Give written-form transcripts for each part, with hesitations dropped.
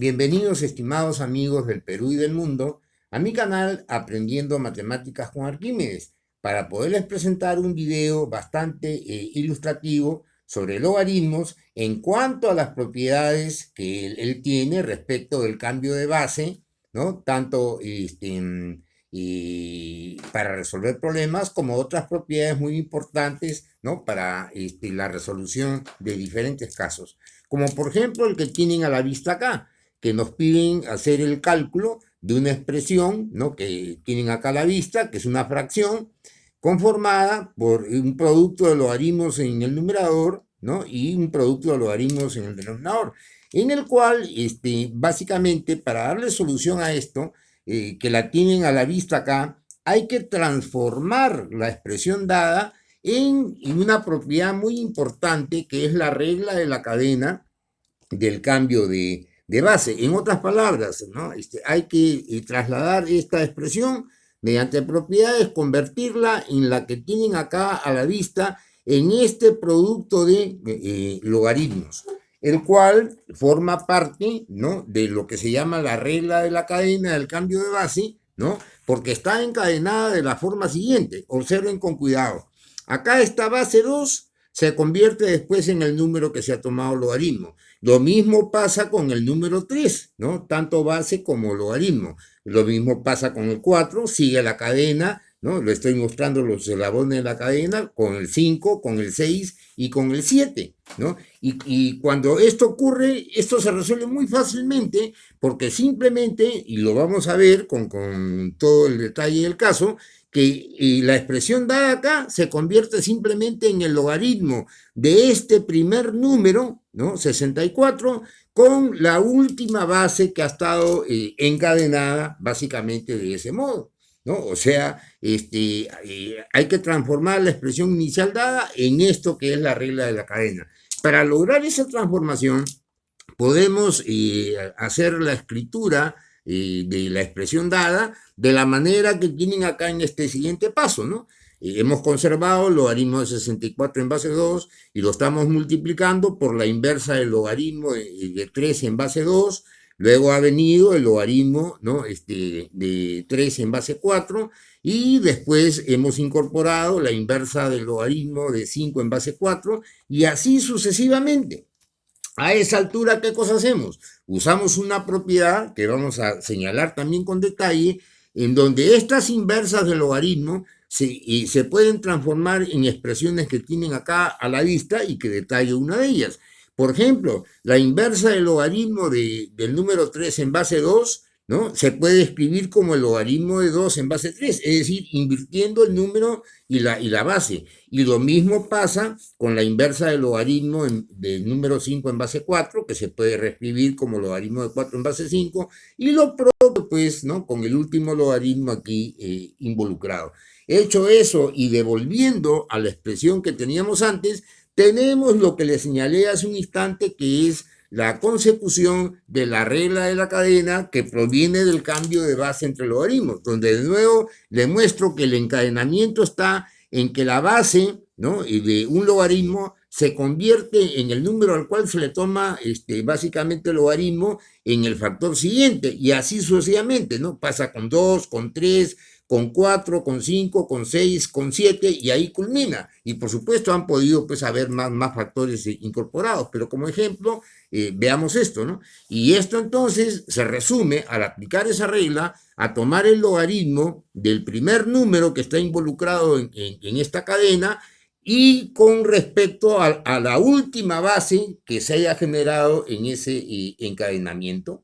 Bienvenidos, estimados amigos del Perú y del mundo, a mi canal Aprendiendo Matemáticas con Arquímedes, para poderles presentar un video bastante ilustrativo sobre logaritmos en cuanto a las propiedades que él tiene respecto del cambio de base, ¿no? Tanto y para resolver problemas como otras propiedades muy importantes, ¿no? Para la resolución de diferentes casos, como por ejemplo el que tienen a la vista acá, que nos piden hacer el cálculo de una expresión, ¿no? Que tienen acá a la vista, que es una fracción conformada por un producto de logaritmos en el numerador, ¿no? Y un producto de logaritmos en el denominador, en el cual, básicamente, para darle solución a esto, que la tienen a la vista acá, hay que transformar la expresión dada en una propiedad muy importante, que es la regla de la cadena del cambio de base. En otras palabras, ¿no? Hay que trasladar esta expresión mediante propiedades, convertirla en la que tienen acá a la vista en este producto de logaritmos, el cual forma parte, ¿no? De lo que se llama la regla de la cadena del cambio de base, ¿no? Porque está encadenada de la forma siguiente. Observen con cuidado. Acá esta base 2 se convierte después en el número que se ha tomado logaritmo. Lo mismo pasa con el número 3, ¿no? Tanto base como logaritmo. Lo mismo pasa con el 4, sigue la cadena, ¿no? Lo estoy mostrando los eslabones de la cadena con el 5, con el 6 y con el 7, ¿no? Y cuando esto ocurre, esto se resuelve muy fácilmente porque simplemente, y lo vamos a ver con todo el detalle del caso, que la expresión dada acá se convierte simplemente en el logaritmo de este primer número, ¿no? 64, con la última base que ha estado encadenada básicamente de ese modo, ¿no? O sea, hay que transformar la expresión inicial dada en esto que es la regla de la cadena. Para lograr esa transformación, podemos hacer la escritura de la expresión dada de la manera que tienen acá en este siguiente paso, ¿no? Hemos conservado el logaritmo de 64 en base 2 y lo estamos multiplicando por la inversa del logaritmo de 3 en base 2. Luego ha venido el logaritmo, ¿no? De 3 en base 4 y después hemos incorporado la inversa del logaritmo de 5 en base 4 y así sucesivamente. A esa altura, ¿qué cosa hacemos? Usamos una propiedad que vamos a señalar también con detalle, en donde estas inversas del logaritmo se pueden transformar en expresiones que tienen acá a la vista y que detallo una de ellas. Por ejemplo, la inversa del logaritmo del número 3 en base 2, ¿no? Se puede escribir como el logaritmo de 2 en base 3, es decir, invirtiendo el número y la base. Y lo mismo pasa con la inversa del logaritmo del número 5 en base 4, que se puede reescribir como logaritmo de 4 en base 5, y lo propio, pues, ¿no? Con el último logaritmo aquí involucrado. Hecho eso y devolviendo a la expresión que teníamos antes, tenemos lo que les señalé hace un instante, que es la consecución de la regla de la cadena que proviene del cambio de base entre logaritmos, donde de nuevo le muestro que el encadenamiento está en que la base, ¿no? de un logaritmo se convierte en el número al cual se le toma básicamente el logaritmo en el factor siguiente, y así sucesivamente, ¿no? Pasa con 2, con 3, con 4, con 5, con 6, con 7 y ahí culmina. Y por supuesto han podido pues haber más factores incorporados, pero como ejemplo veamos esto, ¿no? Y esto entonces se resume, al aplicar esa regla, a tomar el logaritmo del primer número que está involucrado en esta cadena y con respecto a la última base que se haya generado en ese encadenamiento.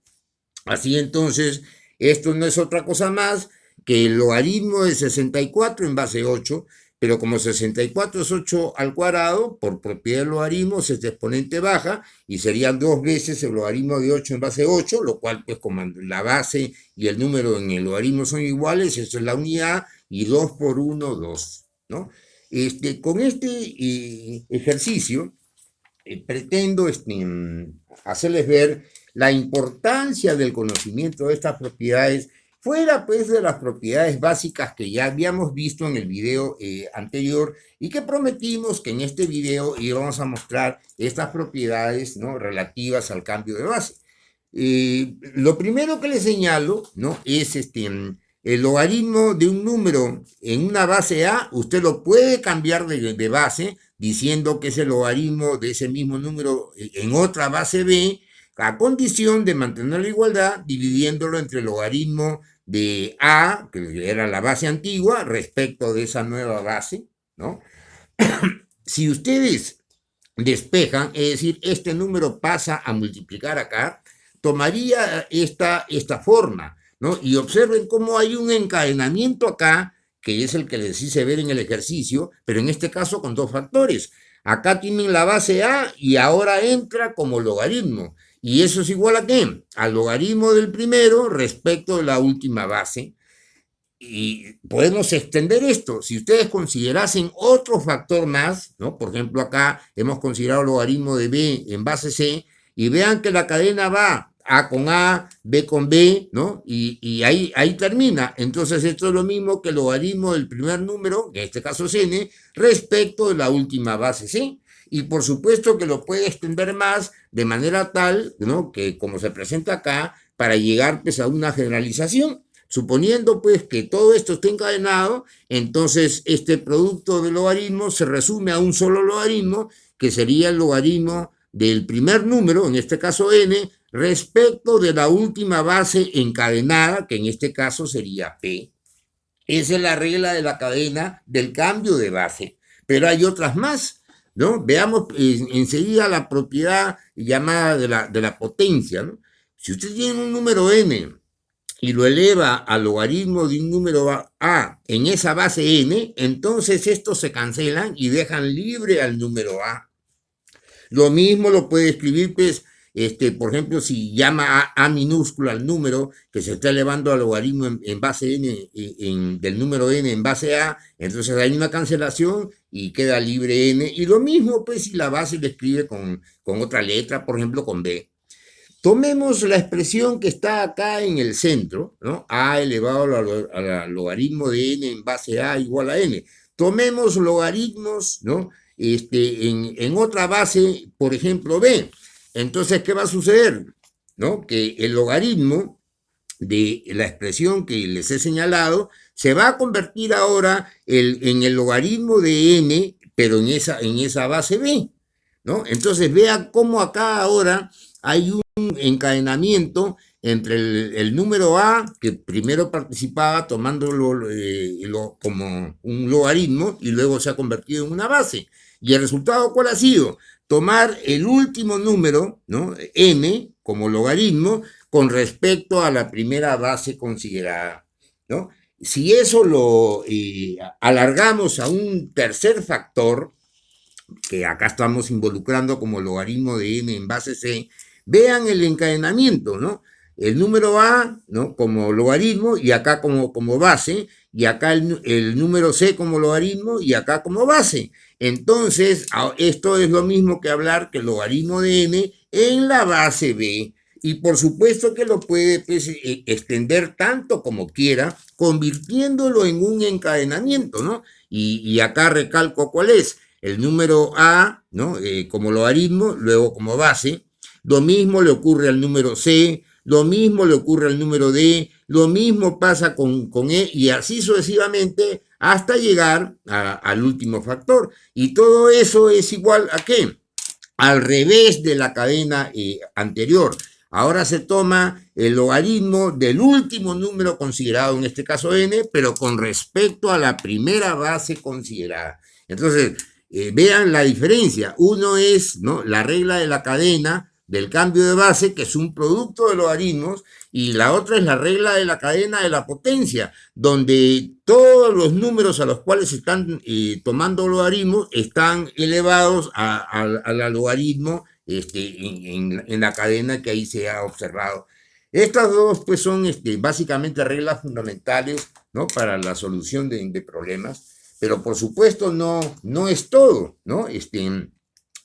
Así entonces, esto no es otra cosa más que el logaritmo de 64 en base 8, pero como 64 es 8 al cuadrado, por propiedad del logaritmo, este exponente baja y serían dos veces el logaritmo de 8 en base 8, lo cual, pues, como la base y el número en el logaritmo son iguales, eso es la unidad, y 2 por 1, 2, ¿no? Con este ejercicio, pretendo hacerles ver la importancia del conocimiento de estas propiedades, fuera pues de las propiedades básicas que ya habíamos visto en el video anterior y que prometimos que en este video íbamos a mostrar estas propiedades, ¿no? Relativas al cambio de base. Lo primero que le señalo, ¿no? Es el logaritmo de un número en una base A, usted lo puede cambiar de base diciendo que es el logaritmo de ese mismo número en otra base B, a condición de mantener la igualdad, dividiéndolo entre el logaritmo de A, que era la base antigua, respecto de esa nueva base, ¿no? Si ustedes despejan, es decir, este número pasa a multiplicar acá, tomaría esta forma, ¿no? Y observen cómo hay un encadenamiento acá, que es el que les hice ver en el ejercicio, pero en este caso con dos factores. Acá tienen la base A y ahora entra como logaritmo. ¿Y eso es igual a qué? Al logaritmo del primero respecto de la última base. Y podemos extender esto. Si ustedes considerasen otro factor más, ¿no? Por ejemplo, acá hemos considerado el logaritmo de B en base C, y vean que la cadena va A con A, B con B, ¿no? Y ahí termina. Entonces esto es lo mismo que el logaritmo del primer número, que en este caso es N, respecto de la última base C. Y por supuesto que lo puede extender más de manera tal, ¿no? Que como se presenta acá, para llegar pues a una generalización. Suponiendo pues que todo esto esté encadenado, entonces este producto de logaritmos se resume a un solo logaritmo, que sería el logaritmo del primer número, en este caso n, respecto de la última base encadenada, que en este caso sería p. Esa es la regla de la cadena del cambio de base. Pero hay otras más, ¿no? Veamos enseguida la propiedad llamada de la potencia, ¿no? Si usted tiene un número n y lo eleva al logaritmo de un número A en esa base n, entonces estos se cancelan y dejan libre al número A. Lo mismo lo puede escribir, pues, por ejemplo, si llama a minúscula al número que se está elevando al logaritmo en base n, del número n en base a, entonces hay una cancelación y queda libre n. Y lo mismo, pues, si la base le escribe con otra letra, por ejemplo, con b. Tomemos la expresión que está acá en el centro, ¿no? A elevado al logaritmo de n en base a igual a n. Tomemos logaritmos, ¿no? En otra base, por ejemplo, b. Entonces, ¿qué va a suceder? ¿No? Que el logaritmo de la expresión que les he señalado se va a convertir ahora en el logaritmo de n, pero en esa base b, ¿no? Entonces, vean cómo acá ahora hay un encadenamiento entre el número A, que primero participaba tomándolo como un logaritmo y luego se ha convertido en una base. ¿Y el resultado cuál ha sido? Tomar el último número, ¿no? n, como logaritmo, con respecto a la primera base considerada, ¿no? Si eso lo alargamos a un tercer factor, que acá estamos involucrando como logaritmo de n en base c, vean el encadenamiento, ¿no? El número A, ¿no? Como logaritmo y acá como base, y acá el número C como logaritmo y acá como base. Entonces, esto es lo mismo que hablar que el logaritmo de n en la base B. Y por supuesto que lo puede pues, extender tanto como quiera, convirtiéndolo en un encadenamiento, ¿no? Y acá recalco cuál es. El número A, ¿no? Como logaritmo, luego como base. Lo mismo le ocurre al número C, lo mismo le ocurre al número D, lo mismo pasa con E y así sucesivamente hasta llegar al último factor. Y todo eso es igual a ¿qué? Al revés de la cadena anterior. Ahora se toma el logaritmo del último número considerado, en este caso n, pero con respecto a la primera base considerada. Entonces, vean la diferencia. Uno es, ¿no?, la regla de la cadena del cambio de base, que es un producto de logaritmos, y la otra es la regla de la cadena de la potencia, donde todos los números a los cuales se están tomando logaritmos están elevados al logaritmo en la cadena que ahí se ha observado. Estas dos pues son básicamente reglas fundamentales, ¿no?, para la solución de problemas, pero por supuesto no es todo, ¿no?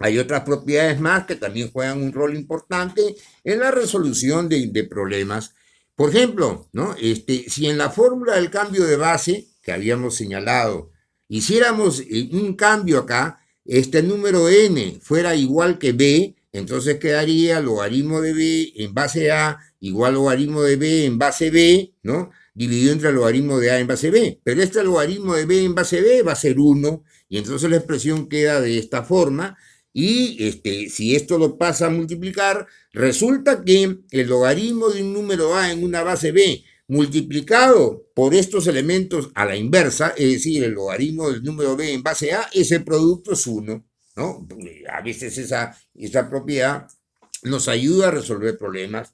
Hay otras propiedades más que también juegan un rol importante en la resolución de problemas. Por ejemplo, ¿no? Si en la fórmula del cambio de base que habíamos señalado hiciéramos un cambio acá, este número n fuera igual que b, Entonces quedaría logaritmo de b en base a igual logaritmo de b en base b, ¿no? Dividido entre el logaritmo de a en base b. Pero este logaritmo de b en base b va a ser 1, y entonces la expresión queda de esta forma. Y si esto lo pasa a multiplicar, resulta que el logaritmo de un número a en una base b multiplicado por estos elementos a la inversa, es decir, el logaritmo del número b en base a, ese producto es 1, ¿no? A veces esa propiedad nos ayuda a resolver problemas.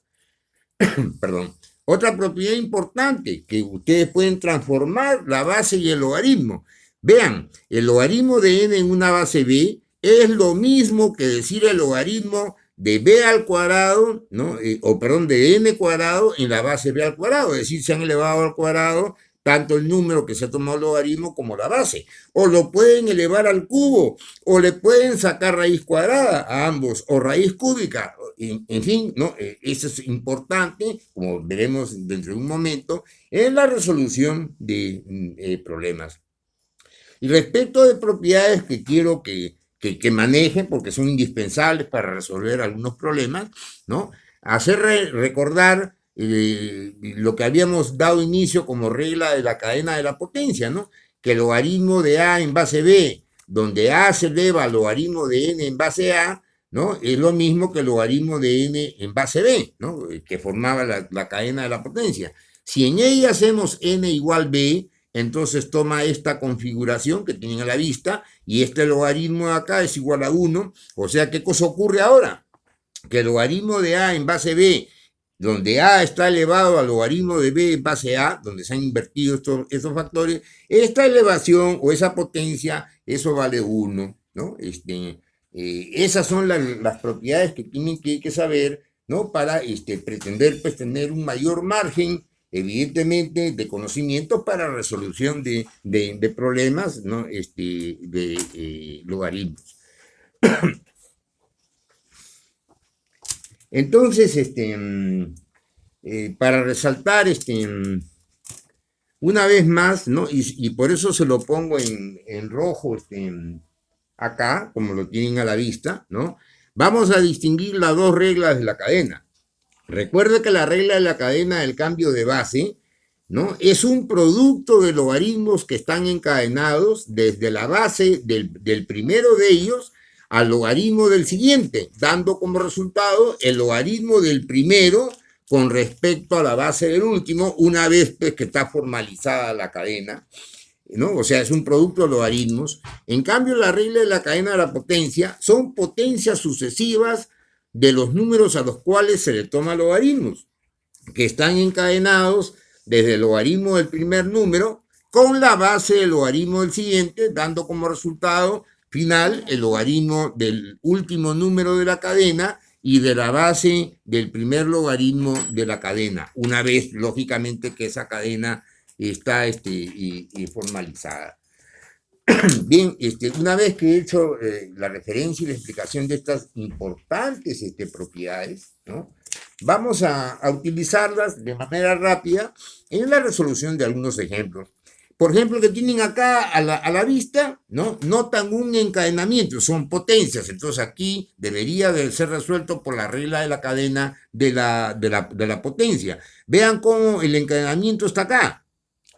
Perdón. Otra propiedad importante, que ustedes pueden transformar la base y el logaritmo. Vean, el logaritmo de n en una base b es lo mismo que decir el logaritmo de b al cuadrado, ¿no? De n cuadrado en la base b al cuadrado, es decir, se han elevado al cuadrado tanto el número que se ha tomado logaritmo como la base. O lo pueden elevar al cubo, o le pueden sacar raíz cuadrada a ambos, o raíz cúbica. En fin, ¿no? Eso es importante, como veremos dentro de un momento, en la resolución de problemas. Y respecto de propiedades que quiero que manejen, porque son indispensables para resolver algunos problemas, ¿no? Hacer recordar lo que habíamos dado inicio como regla de la cadena de la potencia, ¿no? Que el logaritmo de a en base b, donde a se eleva al logaritmo de n en base a, ¿no? Es lo mismo que el logaritmo de n en base b, ¿no? Que formaba la cadena de la potencia. Si en ella hacemos n igual b, entonces toma esta configuración que tienen a la vista, y este logaritmo de acá es igual a 1, o sea, ¿qué cosa ocurre ahora? Que el logaritmo de a en base b, donde a está elevado al logaritmo de b en base a, donde se han invertido estos factores, esta elevación o esa potencia, eso vale 1, ¿no? Esas son las propiedades que tienen que saber, ¿no? Para pretender pues, tener un mayor margen, evidentemente, de conocimiento para resolución de problemas, ¿no? De logaritmos. Entonces, para resaltar, una vez más, ¿no? Y por eso se lo pongo en rojo, acá, como lo tienen a la vista, ¿no? Vamos a distinguir las dos reglas de la cadena. Recuerde que la regla de la cadena del cambio de base, ¿no? Es un producto de logaritmos que están encadenados desde la base del primero de ellos al logaritmo del siguiente, dando como resultado el logaritmo del primero con respecto a la base del último, una vez pues, que está formalizada la cadena, ¿no? O sea, es un producto de logaritmos. En cambio, la regla de la cadena de la potencia son potencias sucesivas de los números a los cuales se le toma logaritmos, que están encadenados desde el logaritmo del primer número con la base del logaritmo del siguiente, dando como resultado final el logaritmo del último número de la cadena y de la base del primer logaritmo de la cadena, una vez, lógicamente, que esa cadena está formalizada. Bien, una vez que he hecho la referencia y la explicación de estas importantes propiedades, ¿no? Vamos a utilizarlas de manera rápida en la resolución de algunos ejemplos. Por ejemplo, que tienen acá a la vista, ¿no? Notan un encadenamiento, son potencias. Entonces aquí debería de ser resuelto por la regla de la cadena de la potencia. Vean cómo el encadenamiento está acá.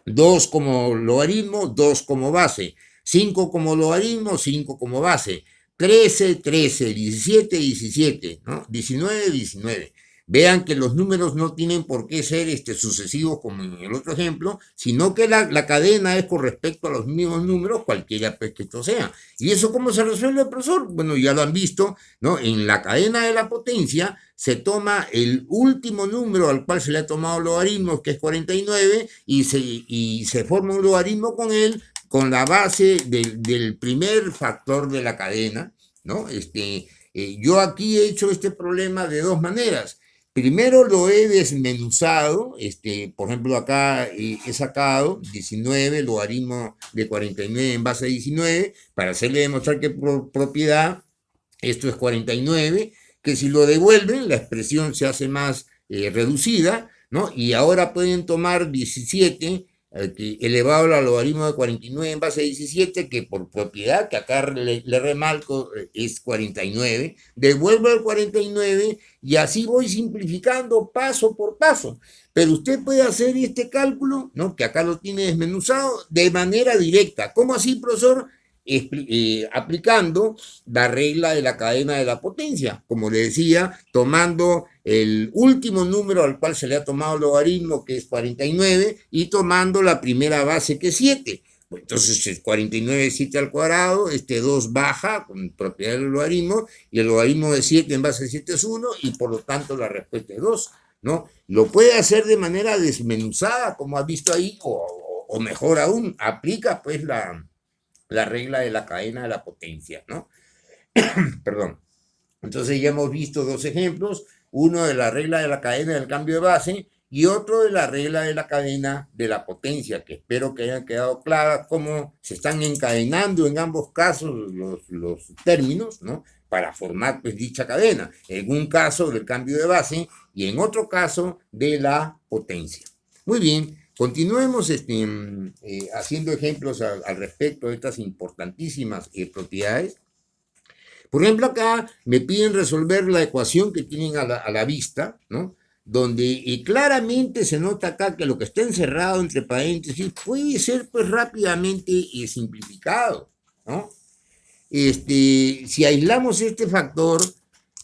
2 como logaritmo, 2 como base. 5 como logaritmo, 5 como base. 13, 13, 17, 17, ¿no? 19, 19. Vean que los números no tienen por qué ser sucesivos como en el otro ejemplo, sino que la cadena es con respecto a los mismos números, cualquiera pues que esto sea. ¿Y eso cómo se resuelve, profesor? Bueno, ya lo han visto, ¿no? En la cadena de la potencia se toma el último número al cual se le ha tomado logaritmos, que es 49, y se forma un logaritmo con él, con la base del primer factor de la cadena, ¿no? Yo aquí he hecho este problema de dos maneras. Primero lo he desmenuzado, por ejemplo acá he sacado 19, logaritmo de 49 en base a 19, para hacerle demostrar que por propiedad esto es 49, que si lo devuelven la expresión se hace más reducida, ¿no? Y ahora pueden tomar 17 elevado al logaritmo de 49 en base 17, que por propiedad, que acá le remarco, es 49, devuelvo el 49 y así voy simplificando paso por paso. Pero usted puede hacer este cálculo, ¿no? Que acá lo tiene desmenuzado, de manera directa. ¿Cómo así, profesor? Aplicando la regla de la cadena de la potencia, como le decía, tomando el último número al cual se le ha tomado el logaritmo, que es 49, y tomando la primera base, que es 7. Entonces, 49 es 7 al cuadrado, este 2 baja con propiedad del logaritmo, y el logaritmo de 7 en base 7 es 1, y por lo tanto la respuesta es 2, ¿no? Lo puede hacer de manera desmenuzada, como has visto ahí, o mejor aún, aplica pues la regla de la cadena de la potencia, ¿no? Perdón. Entonces ya hemos visto dos ejemplos, uno de la regla de la cadena del cambio de base y otro de la regla de la cadena de la potencia, que espero que hayan quedado claras cómo se están encadenando en ambos casos los términos, ¿no? Para formar pues dicha cadena, en un caso del cambio de base y en otro caso de la potencia. Muy bien, continuemos haciendo ejemplos al respecto de estas importantísimas propiedades. Por ejemplo, acá me piden resolver la ecuación que tienen a la vista, ¿no? Donde claramente se nota acá que lo que está encerrado entre paréntesis puede ser pues rápidamente simplificado, ¿no? Si aislamos este factor,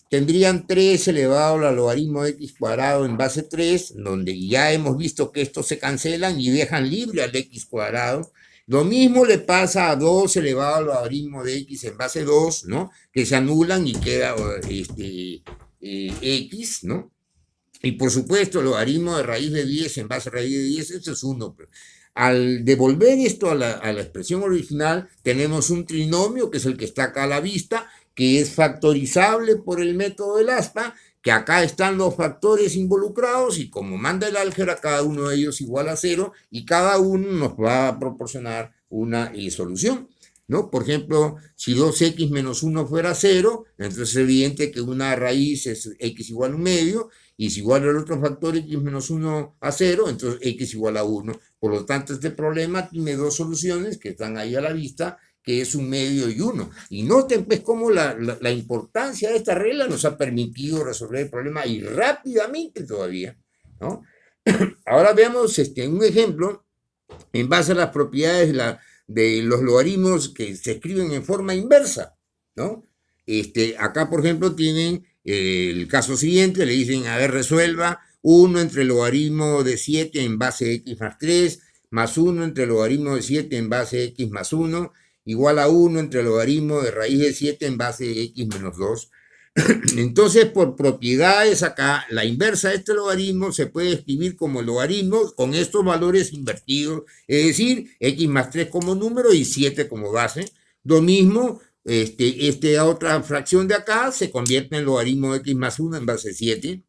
tendrían 3 elevado al logaritmo de x cuadrado en base 3, donde ya hemos visto que estos se cancelan y dejan libre al x cuadrado. Lo mismo le pasa a 2 elevado al logaritmo de x en base 2, ¿no? Que se anulan y queda x, ¿no? Y por supuesto, el logaritmo de raíz de 10 en base a raíz de 10, eso es 1. Al devolver esto a la expresión original, tenemos un trinomio, que es el que está acá a la vista, que es factorizable por el método del aspa, que acá están los factores involucrados y como manda el álgebra, cada uno de ellos igual a 0 y cada uno nos va a proporcionar una solución, ¿no? Por ejemplo, si 2x menos 1 fuera 0, entonces es evidente que una raíz es x igual a un medio, y si igual al otro factor x menos 1 a 0, entonces x igual a 1. Por lo tanto, este problema tiene dos soluciones que están ahí a la vista, que es un medio y 1. Y noten pues cómo la importancia de esta regla nos ha permitido resolver el problema y rápidamente todavía, ¿no? Ahora veamos un ejemplo en base a las propiedades de los logaritmos que se escriben en forma inversa, ¿no? Acá, por ejemplo, tienen el caso siguiente, le dicen, a ver, resuelva 1 entre el logaritmo de 7 en base de x más 3, más 1 entre el logaritmo de 7 en base de x más 1, igual a 1 entre el logaritmo de raíz de 7 en base de x menos 2. Entonces, por propiedades acá, la inversa de este logaritmo se puede escribir como logaritmo con estos valores invertidos, es decir, x más 3 como número y 7 como base. Lo mismo, otra fracción de acá se convierte en logaritmo de x más 1 en base 7.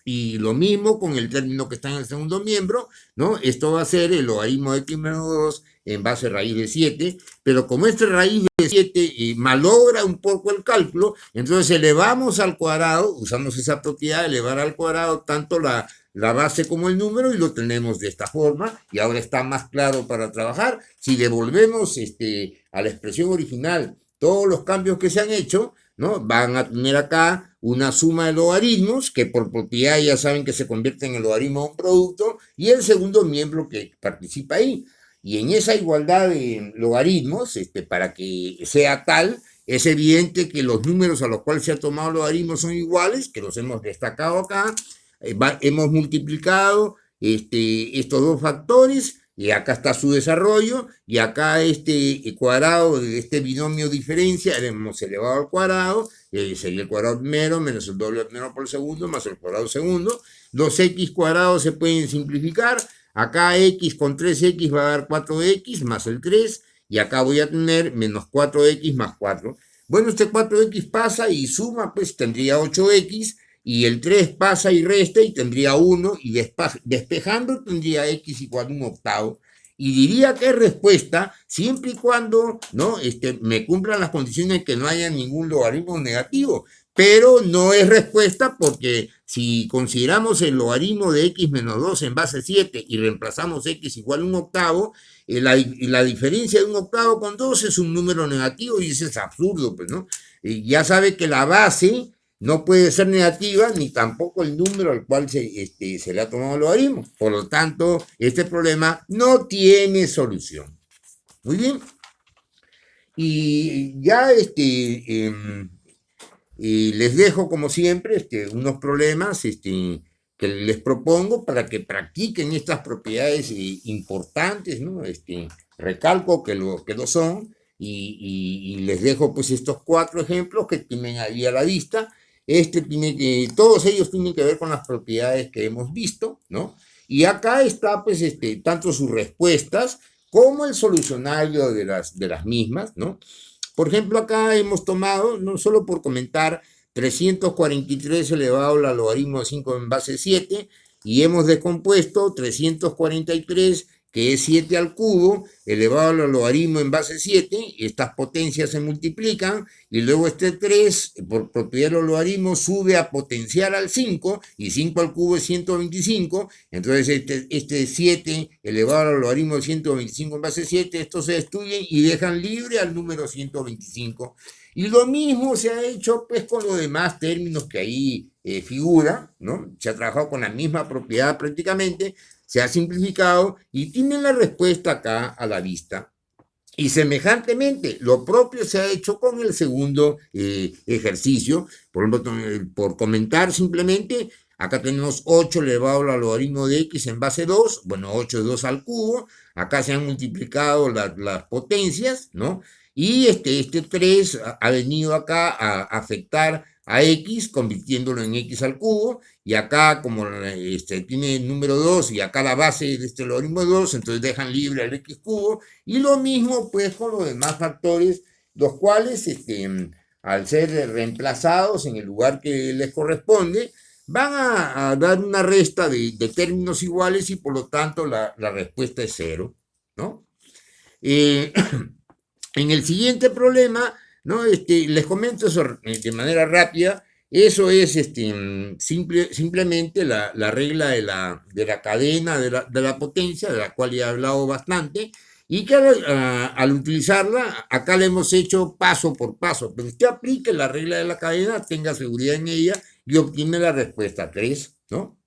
Y lo mismo con el término que está en el segundo miembro, ¿no? Esto va a ser el logaritmo de x menos 2 en base a raíz de 7, pero como esta raíz de 7 malogra un poco el cálculo, entonces elevamos al cuadrado, usamos esa propiedad de elevar al cuadrado tanto la base como el número y lo tenemos de esta forma y ahora está más claro para trabajar. Si devolvemos a la expresión original todos los cambios que se han hecho, ¿no? Van a tener acá una suma de logaritmos que por propiedad ya saben que se convierte en el logaritmo de un producto y el segundo miembro que participa ahí. Y en esa igualdad de logaritmos, para que sea tal, es evidente que los números a los cuales se ha tomado logaritmos son iguales, que los hemos destacado acá. Hemos multiplicado estos dos factores y acá está su desarrollo y acá este cuadrado de este binomio diferencia hemos elevado al cuadrado, sería el cuadrado primero menos el doble primero por el segundo más el cuadrado segundo. Los x cuadrados se pueden simplificar, acá x con 3x va a dar 4x más el 3 y acá voy a tener menos 4x más 4. Bueno, este 4x pasa y suma, pues tendría 8x, y el 3 pasa y resta y tendría 1, y despejando tendría x igual a 1/8. Y diría que es respuesta siempre y cuando, ¿no? Me cumplan las condiciones que no haya ningún logaritmo negativo. pero no es respuesta porque si consideramos el logaritmo de x menos 2 en base 7 y reemplazamos x igual a un octavo, la diferencia de un octavo con 2 es un número negativo y eso es absurdo, pues, ¿no? Ya sabe que la base no puede ser negativa ni tampoco el número al cual se le ha tomado el logaritmo. Por lo tanto, este problema no tiene solución. Muy bien. Y ya les dejo, como siempre, unos problemas que les propongo para que practiquen estas propiedades importantes, ¿no? Recalco que lo son y les dejo pues estos 4 ejemplos que tienen ahí a la vista. Todos ellos tienen que ver con las propiedades que hemos visto, ¿no? Y acá está pues tanto sus respuestas como el solucionario de las mismas, ¿no? Por ejemplo, acá hemos tomado, no solo por comentar, 343 elevado al logaritmo de 5 en base 7 y hemos descompuesto 343, que es 7 al cubo, elevado al logaritmo en base 7, estas potencias se multiplican y luego este 3, por propiedad del logaritmo, sube a potenciar al 5 y 5 al cubo es 125, entonces este 7 elevado al logaritmo de 125 en base 7, estos se destruyen y dejan libre al número 125. Y lo mismo se ha hecho pues con los demás términos que ahí figuran, ¿no? Se ha trabajado con la misma propiedad prácticamente, se ha simplificado y tienen la respuesta acá a la vista. Y semejantemente, lo propio se ha hecho con el segundo ejercicio. Por ejemplo, por comentar simplemente, acá tenemos 8 elevado al logaritmo de x en base 2. Bueno, 8 es 2 al cubo. Acá se han multiplicado las potencias, ¿no? Y este 3 ha venido acá a afectar a x, convirtiéndolo en x al cubo, y acá como tiene el número 2 y acá la base de este logaritmo de 2, entonces dejan libre al x cubo, y lo mismo pues con los demás factores, los cuales al ser reemplazados en el lugar que les corresponde, van a dar una resta de términos iguales y por lo tanto la respuesta es 0, ¿no? En el siguiente problema, ¿no? Les comento eso de manera rápida. Eso es simplemente la regla de la cadena de la potencia, de la cual ya he hablado bastante, y que al utilizarla, acá la hemos hecho paso por paso, pero usted aplique la regla de la cadena, tenga seguridad en ella y obtiene la respuesta 3, ¿no?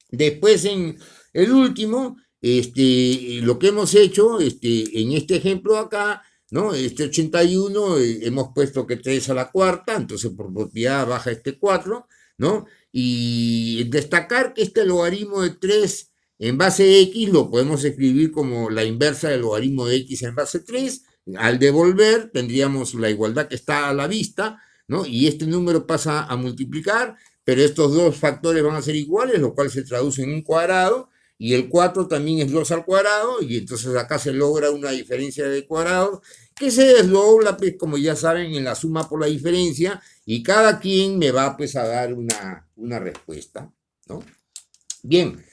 Después en el último, lo que hemos hecho en este ejemplo acá, ¿no? Este 81 hemos puesto que 3 a la cuarta, entonces por propiedad baja este 4, ¿no? Y destacar que este logaritmo de 3 en base x lo podemos escribir como la inversa del logaritmo de x en base 3. Al devolver tendríamos la igualdad que está a la vista, ¿no? Y este número pasa a multiplicar, pero estos dos factores van a ser iguales, lo cual se traduce en un cuadrado, y el 4 también es 2 al cuadrado, y entonces acá se logra una diferencia de cuadrados que se desdobla, pues, como ya saben, en la suma por la diferencia, y cada quien me va pues a dar una respuesta, ¿no? Bien,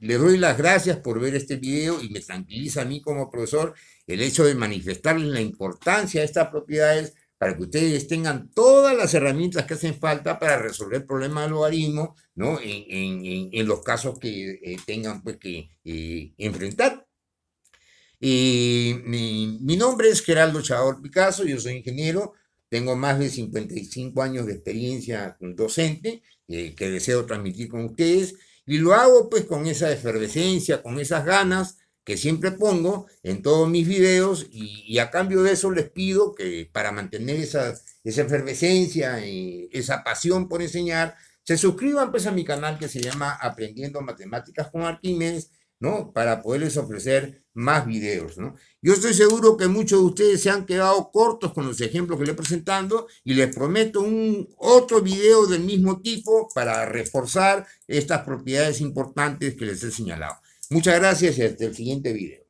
les doy las gracias por ver este video y me tranquiliza a mí como profesor el hecho de manifestarles la importancia de estas propiedades para que ustedes tengan todas las herramientas que hacen falta para resolver problemas de logaritmo, ¿no? En los casos que tengan pues, que enfrentar. Mi nombre es Geraldo Chador Picasso, yo soy ingeniero, tengo más de 55 años de experiencia docente que deseo transmitir con ustedes y lo hago pues con esa efervescencia, con esas ganas que siempre pongo en todos mis videos y a cambio de eso les pido que para mantener esa efervescencia y esa pasión por enseñar, se suscriban pues a mi canal que se llama Aprendiendo Matemáticas con Arquímedes, ¿no? Para poderles ofrecer más videos, ¿no? Yo estoy seguro que muchos de ustedes se han quedado cortos con los ejemplos que les he presentando y les prometo otro video del mismo tipo para reforzar estas propiedades importantes que les he señalado. Muchas gracias y hasta el siguiente video.